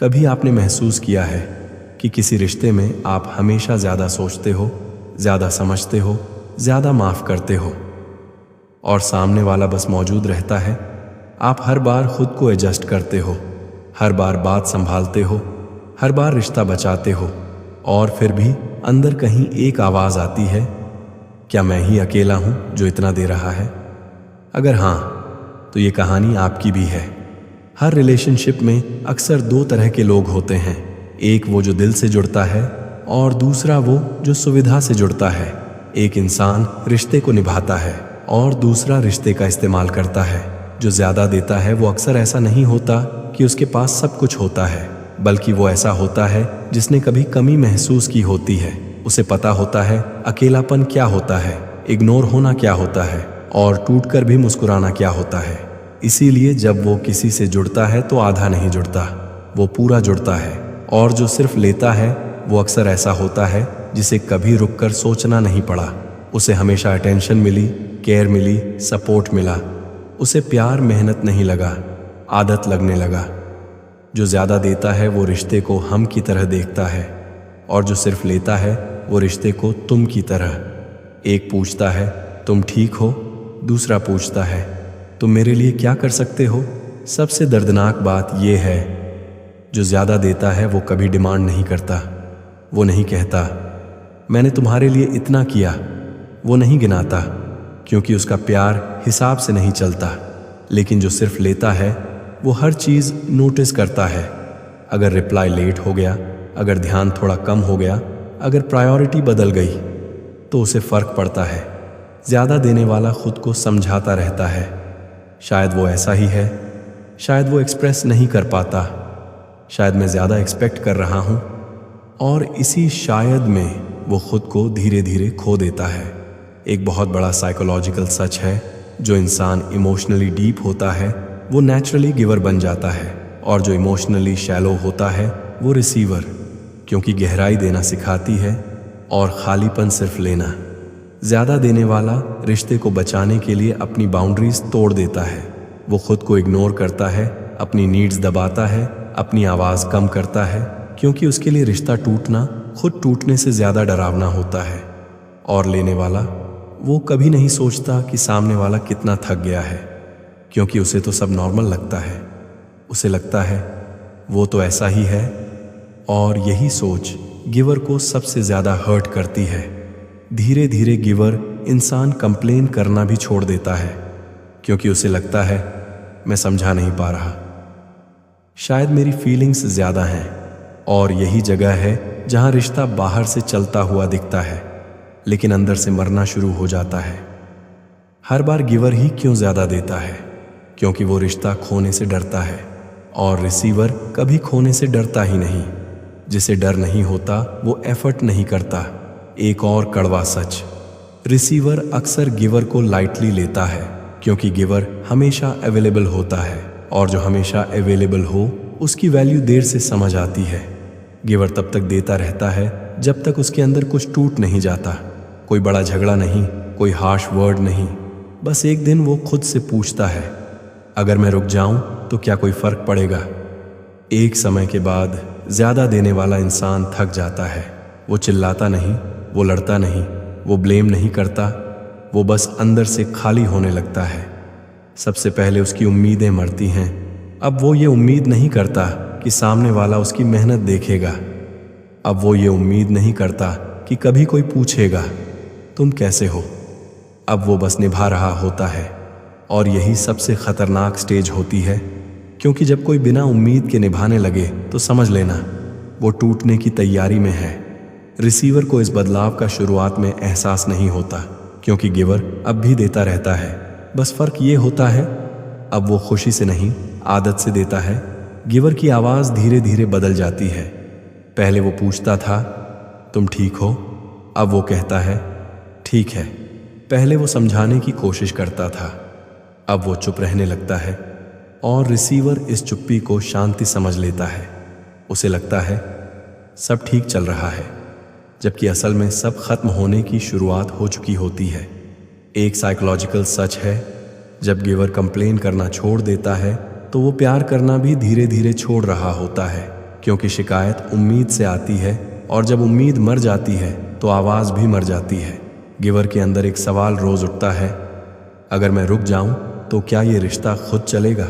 कभी आपने महसूस किया है कि किसी रिश्ते में आप हमेशा ज़्यादा सोचते हो, ज़्यादा समझते हो, ज़्यादा माफ़ करते हो और सामने वाला बस मौजूद रहता है। आप हर बार खुद को एडजस्ट करते हो, हर बार बात संभालते हो, हर बार रिश्ता बचाते हो और फिर भी अंदर कहीं एक आवाज़ आती है, क्या मैं ही अकेला हूँ जो इतना दे रहा है? अगर हाँ, तो ये कहानी आपकी भी है। हर रिलेशनशिप में अक्सर दो तरह के लोग होते हैं, एक वो जो दिल से जुड़ता है और दूसरा वो जो सुविधा से जुड़ता है। एक इंसान रिश्ते को निभाता है और दूसरा रिश्ते का इस्तेमाल करता है। जो ज़्यादा देता है वो अक्सर ऐसा नहीं होता कि उसके पास सब कुछ होता है, बल्कि वो ऐसा होता है जिसने कभी कमी महसूस की होती है। उसे पता होता है अकेलापन क्या होता है, इग्नोर होना क्या होता है और टूटकर भी मुस्कुराना क्या होता है। इसीलिए जब वो किसी से जुड़ता है तो आधा नहीं जुड़ता, वो पूरा जुड़ता है। और जो सिर्फ लेता है वो अक्सर ऐसा होता है जिसे कभी रुककर सोचना नहीं पड़ा। उसे हमेशा अटेंशन मिली, केयर मिली, सपोर्ट मिला। उसे प्यार मेहनत नहीं लगा, आदत लगने लगा। जो ज़्यादा देता है वो रिश्ते को हम की तरह देखता है और जो सिर्फ लेता है वो रिश्ते को तुम की तरह। एक पूछता है तुम ठीक हो, दूसरा पूछता है तुम मेरे लिए क्या कर सकते हो। सबसे दर्दनाक बात यह है, जो ज़्यादा देता है वो कभी डिमांड नहीं करता। वो नहीं कहता मैंने तुम्हारे लिए इतना किया। वो नहीं गिनाता, क्योंकि उसका प्यार हिसाब से नहीं चलता। लेकिन जो सिर्फ लेता है वो हर चीज़ नोटिस करता है। अगर रिप्लाई लेट हो गया, अगर ध्यान थोड़ा कम हो गया, अगर प्रायोरिटी बदल गई, तो उसे फ़र्क पड़ता है। ज़्यादा देने वाला खुद को समझाता रहता है, शायद वो ऐसा ही है, शायद वो एक्सप्रेस नहीं कर पाता, शायद मैं ज़्यादा एक्सपेक्ट कर रहा हूँ। और इसी शायद में वो खुद को धीरे धीरे खो देता है। एक बहुत बड़ा साइकोलॉजिकल सच है, जो इंसान इमोशनली डीप होता है वो नेचुरली गिवर बन जाता है और जो इमोशनली शैलो होता है वो रिसीवर, क्योंकि गहराई देना सिखाती है और खालीपन सिर्फ लेना। ज़्यादा देने वाला रिश्ते को बचाने के लिए अपनी बाउंड्रीज तोड़ देता है। वो खुद को इग्नोर करता है, अपनी नीड्स दबाता है, अपनी आवाज़ कम करता है, क्योंकि उसके लिए रिश्ता टूटना खुद टूटने से ज़्यादा डरावना होता है। और लेने वाला वो कभी नहीं सोचता कि सामने वाला कितना थक गया है, क्योंकि उसे तो सब नॉर्मल लगता है। उसे लगता है वो तो ऐसा ही है। और यही सोच गिवर को सबसे ज़्यादा हर्ट करती है। धीरे धीरे गिवर इंसान कंप्लेन करना भी छोड़ देता है, क्योंकि उसे लगता है मैं समझा नहीं पा रहा, शायद मेरी फीलिंग्स ज़्यादा हैं। और यही जगह है जहाँ रिश्ता बाहर से चलता हुआ दिखता है, लेकिन अंदर से मरना शुरू हो जाता है। हर बार गिवर ही क्यों ज़्यादा देता है? क्योंकि वो रिश्ता खोने से डरता है और रिसीवर कभी खोने से डरता ही नहीं। जिसे डर नहीं होता वो एफर्ट नहीं करता। एक और कड़वा सच, रिसीवर अक्सर गिवर को लाइटली लेता है, क्योंकि गिवर हमेशा अवेलेबल होता है और जो हमेशा अवेलेबल हो उसकी वैल्यू देर से समझ आती है। गिवर तब तक देता रहता है जब तक उसके अंदर कुछ टूट नहीं जाता। कोई बड़ा झगड़ा नहीं, कोई हार्श वर्ड नहीं, बस एक दिन वो खुद से पूछता है अगर मैं रुक जाऊं तो क्या कोई फर्क पड़ेगा। एक समय के बाद ज़्यादा देने वाला इंसान थक जाता है। वो चिल्लाता नहीं, वो लड़ता नहीं, वो ब्लेम नहीं करता, वो बस अंदर से खाली होने लगता है। सबसे पहले उसकी उम्मीदें मरती हैं। अब वो ये उम्मीद नहीं करता कि सामने वाला उसकी मेहनत देखेगा। अब वो ये उम्मीद नहीं करता कि कभी कोई पूछेगा तुम कैसे हो। अब वो बस निभा रहा होता है। और यही सबसे खतरनाक स्टेज होती है, क्योंकि जब कोई बिना उम्मीद के निभाने लगे तो समझ लेना वो टूटने की तैयारी में है। रिसीवर को इस बदलाव का शुरुआत में एहसास नहीं होता, क्योंकि गिवर अब भी देता रहता है। बस फ़र्क ये होता है, अब वो खुशी से नहीं, आदत से देता है। गिवर की आवाज़ धीरे धीरे बदल जाती है। पहले वो पूछता था तुम ठीक हो, अब वो कहता है ठीक है। पहले वो समझाने की कोशिश करता था, अब वो चुप रहने लगता है। और रिसीवर इस चुप्पी को शांति समझ लेता है। उसे लगता है सब ठीक चल रहा है, जबकि असल में सब खत्म होने की शुरुआत हो चुकी होती है। एक साइकोलॉजिकल सच है, जब गिवर कंप्लेन करना छोड़ देता है तो वो प्यार करना भी धीरे धीरे छोड़ रहा होता है। क्योंकि शिकायत उम्मीद से आती है और जब उम्मीद मर जाती है तो आवाज़ भी मर जाती है। गिवर के अंदर एक सवाल रोज उठता है, अगर मैं रुक जाऊं तो क्या ये रिश्ता खुद चलेगा?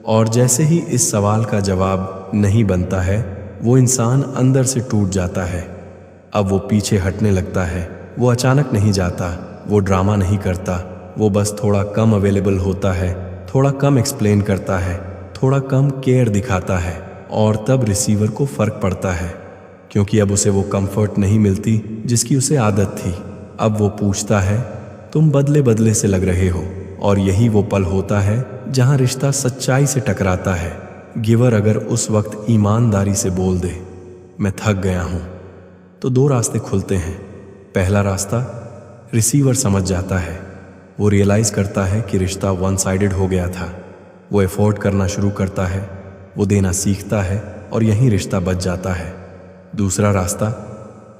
और जैसे ही इस सवाल का जवाब नहीं बनता है, वो इंसान अंदर से टूट जाता है। अब वो पीछे हटने लगता है। वो अचानक नहीं जाता, वो ड्रामा नहीं करता, वो बस थोड़ा कम अवेलेबल होता है, थोड़ा कम एक्सप्लेन करता है, थोड़ा कम केयर दिखाता है। और तब रिसीवर को फर्क पड़ता है, क्योंकि अब उसे वो कंफर्ट नहीं मिलती जिसकी उसे आदत थी। अब वो पूछता है, तुम बदले बदले से लग रहे हो। और यही वो पल होता है जहां रिश्ता सच्चाई से टकराता है। गिवर अगर उस वक्त ईमानदारी से बोल दे, मैं थक गया हूं, तो दो रास्ते खुलते हैं। पहला रास्ता, रिसीवर समझ जाता है, वो रियलाइज करता है कि रिश्ता वन साइडेड हो गया था। वो एफोर्ड करना शुरू करता है, वो देना सीखता है और यहीं रिश्ता बच जाता है। दूसरा रास्ता,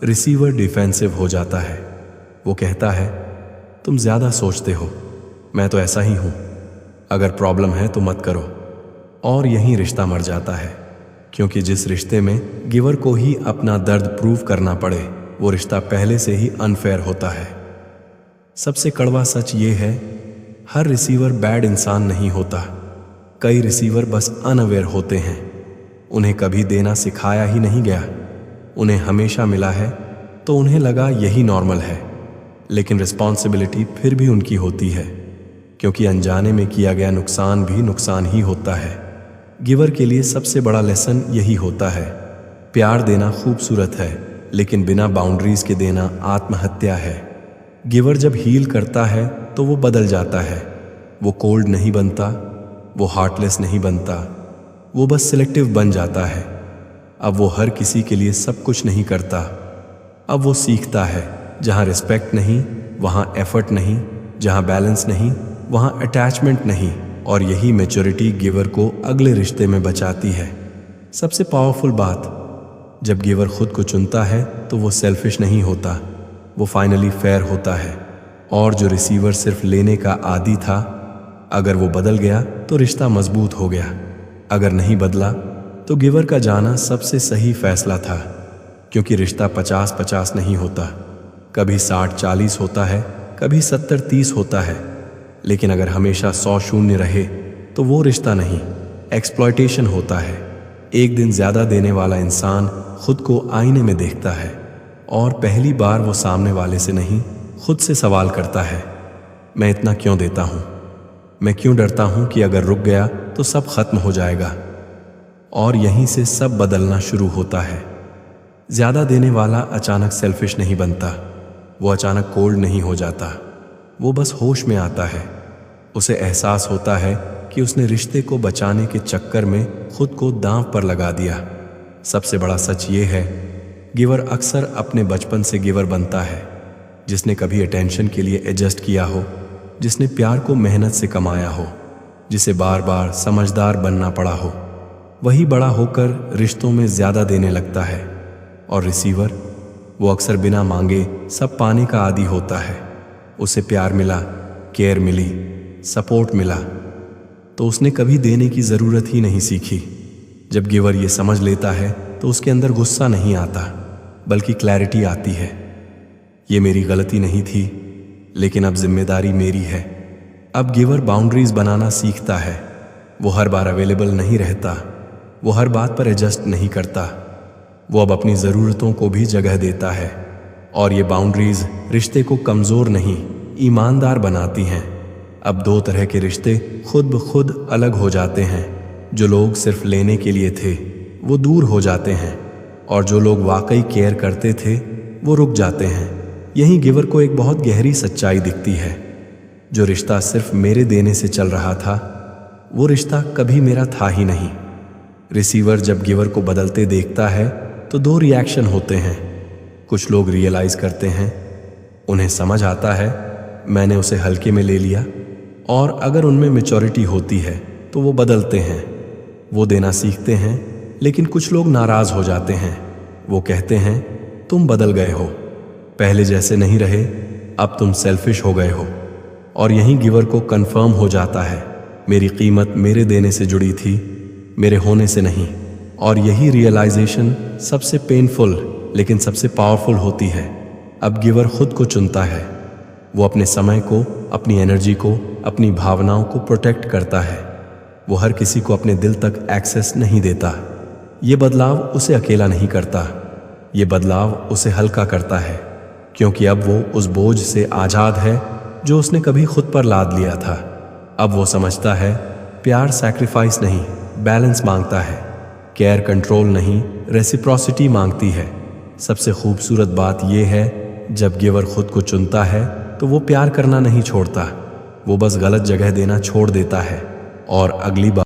रिसीवर डिफेंसिव हो जाता है। वो कहता है, तुम ज्यादा सोचते हो, मैं तो ऐसा ही हूं, अगर प्रॉब्लम है तो मत करो। और यहीं रिश्ता मर जाता है, क्योंकि जिस रिश्ते में गिवर को ही अपना दर्द प्रूव करना पड़े, वो रिश्ता पहले से ही अनफेयर होता है। सबसे कड़वा सच ये है, हर रिसीवर बैड इंसान नहीं होता। कई रिसीवर बस अनअवेयर होते हैं। उन्हें कभी देना सिखाया ही नहीं गया, उन्हें हमेशा मिला है तो उन्हें लगा यही नॉर्मल है। लेकिन रिस्पॉन्सिबिलिटी फिर भी उनकी होती है, क्योंकि अनजाने में किया गया नुकसान भी नुकसान ही होता है। गिवर के लिए सबसे बड़ा लेसन यही होता है, प्यार देना खूबसूरत है, लेकिन बिना बाउंड्रीज के देना आत्महत्या है। गिवर जब हील करता है तो वो बदल जाता है। वो कोल्ड नहीं बनता, वो हार्टलेस नहीं बनता, वो बस सिलेक्टिव बन जाता है। अब वो हर किसी के लिए सब कुछ नहीं करता। अब वो सीखता है, जहाँ रिस्पेक्ट नहीं वहाँ एफर्ट नहीं, जहाँ बैलेंस नहीं वहाँ अटैचमेंट नहीं। और यही मैच्योरिटी गिवर को अगले रिश्ते में बचाती है। सबसे पावरफुल बात, जब गिवर खुद को चुनता है तो वो सेल्फिश नहीं होता, वो फाइनली फेयर होता है। और जो रिसीवर सिर्फ लेने का आदी था, अगर वो बदल गया तो रिश्ता मजबूत हो गया। अगर नहीं बदला तो गिवर का जाना सबसे सही फैसला था, क्योंकि रिश्ता 50-50 नहीं होता, कभी 60-40 होता है, कभी 70-30 होता है। लेकिन अगर हमेशा 100-0 रहे तो वो रिश्ता नहीं, एक्सप्लॉयटेशन होता है। एक दिन ज्यादा देने वाला इंसान खुद को आईने में देखता है और पहली बार वो सामने वाले से नहीं, खुद से सवाल करता है, मैं इतना क्यों देता हूं? मैं क्यों डरता हूं कि अगर रुक गया तो सब खत्म हो जाएगा? और यहीं से सब बदलना शुरू होता है। ज्यादा देने वाला अचानक सेल्फिश नहीं बनता, वो अचानक कोल्ड नहीं हो जाता, वो बस होश में आता है। उसे एहसास होता है कि उसने रिश्ते को बचाने के चक्कर में खुद को दांव पर लगा दिया। सबसे बड़ा सच ये है, गिवर अक्सर अपने बचपन से गिवर बनता है, जिसने कभी अटेंशन के लिए एडजस्ट किया हो, जिसने प्यार को मेहनत से कमाया हो, जिसे बार बार समझदार बनना पड़ा हो। वही बड़ा होकर रिश्तों में ज्यादा देने लगता है। और रिसीवर, वो अक्सर बिना मांगे सब पाने का आदी होता है। उसे प्यार मिला, केयर मिली, सपोर्ट मिला, तो उसने कभी देने की जरूरत ही नहीं सीखी। जब गिवर ये समझ लेता है तो उसके अंदर गुस्सा नहीं आता, बल्कि क्लैरिटी आती है। ये मेरी गलती नहीं थी, लेकिन अब जिम्मेदारी मेरी है। अब गिवर बाउंड्रीज बनाना सीखता है। वो हर बार अवेलेबल नहीं रहता, वो हर बात पर एडजस्ट नहीं करता, वो अब अपनी ज़रूरतों को भी जगह देता है। और ये बाउंड्रीज रिश्ते को कमज़ोर नहीं, ईमानदार बनाती हैं। अब दो तरह के रिश्ते खुद ब खुद अलग हो जाते हैं। जो लोग सिर्फ लेने के लिए थे वो दूर हो जाते हैं, और जो लोग वाकई केयर करते थे वो रुक जाते हैं। यहीं गिवर को एक बहुत गहरी सच्चाई दिखती है। जो रिश्ता सिर्फ मेरे देने से चल रहा था, वो रिश्ता कभी मेरा था ही नहीं। रिसीवर जब गिवर को बदलते देखता है तो दो रिएक्शन होते हैं। कुछ लोग रियलाइज करते हैं, उन्हें समझ आता है मैंने उसे हल्के में ले लिया, और अगर उनमें मैच्योरिटी होती है तो वो बदलते हैं, वो देना सीखते हैं। लेकिन कुछ लोग नाराज हो जाते हैं, वो कहते हैं तुम बदल गए हो, पहले जैसे नहीं रहे, अब तुम सेल्फिश हो गए हो। और यहीं गिवर को कंफर्म हो जाता है, मेरी कीमत मेरे देने से जुड़ी थी, मेरे होने से नहीं। और यही रियलाइजेशन सबसे पेनफुल लेकिन सबसे पावरफुल होती है। अब गिवर खुद को चुनता है। वो अपने समय को, अपनी एनर्जी को, अपनी भावनाओं को प्रोटेक्ट करता है। वो हर किसी को अपने दिल तक एक्सेस नहीं देता। ये बदलाव उसे अकेला नहीं करता, ये बदलाव उसे हल्का करता है, क्योंकि अब वो उस बोझ से आज़ाद है जो उसने कभी खुद पर लाद लिया था। अब वो समझता है प्यार सैक्रिफाइस नहीं, बैलेंस मांगता है। केयर कंट्रोल नहीं, रेसिप्रोसिटी मांगती है। सबसे खूबसूरत बात यह है, जब गिवर खुद को चुनता है तो वो प्यार करना नहीं छोड़ता, वो बस गलत जगह देना छोड़ देता है और अगली बार